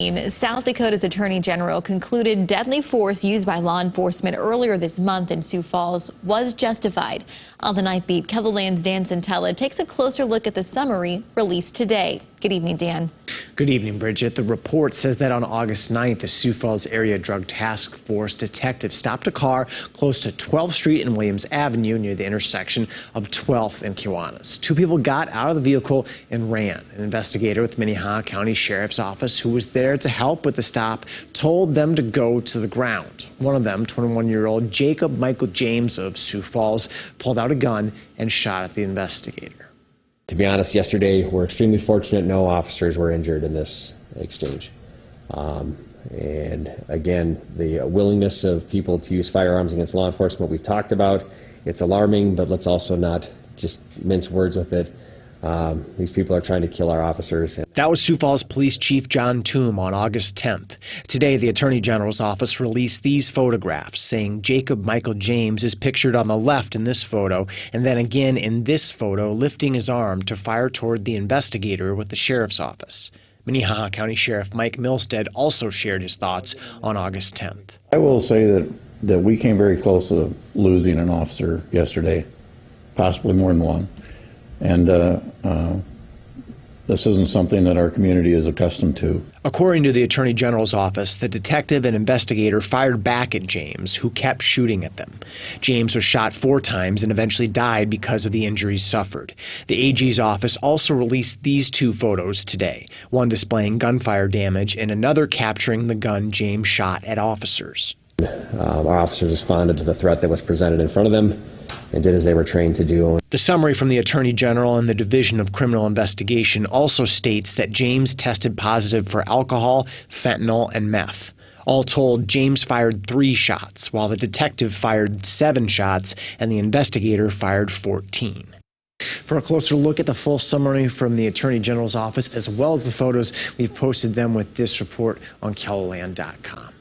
South Dakota's Attorney General concluded deadly force used by law enforcement earlier this month in Sioux Falls was justified. On the Night Beat, KELOLAND's Dan Centella takes a closer look at the summary released today. Good evening, Dan. Good evening, Bridget. The report says that on August 9th, the Sioux Falls Area Drug Task Force detectives stopped a car close to 12th Street and Williams Avenue near the intersection of 12th and Kiwanis. Two people got out of the vehicle and ran. An investigator with Minnehaha County Sheriff's Office who was there to help with the stop told them to go to the ground. One of them, 21-year-old Jacob Michael James of Sioux Falls, pulled out a gun and shot at the investigator. To be honest, yesterday we're extremely fortunate no officers were injured in this exchange. And again, the willingness of people to use firearms against law enforcement we've talked about. It's alarming, but let's also not just mince words with it. These people are trying to kill our officers. That was Sioux Falls Police Chief John Toom on August 10th. Today, the Attorney General's office released these photographs, saying Jacob Michael James is pictured on the left in this photo, and then again in this photo, lifting his arm to fire toward the investigator with the sheriff's office. Minnehaha County Sheriff Mike Milstead also shared his thoughts on August 10th. I will say that we came very close to losing an officer yesterday, possibly more than one. And this isn't something that our community is accustomed to. According to the Attorney General's office, the detective and investigator fired back at James, who kept shooting at them. James was shot 4 times and eventually died because of the injuries suffered. The AG's office also released these 2 photos today, one displaying gunfire damage and another capturing the gun James shot at officers. Our officers responded to the threat that was presented in front of them and did as they were trained to do. The summary from the Attorney General and the Division of Criminal Investigation also states that James tested positive for alcohol, fentanyl, and meth. All told, James fired 3 shots, while the detective fired 7 shots and the investigator fired 14. For a closer look at the full summary from the Attorney General's office, as well as the photos, we've posted them with this report on KELOLAND.com.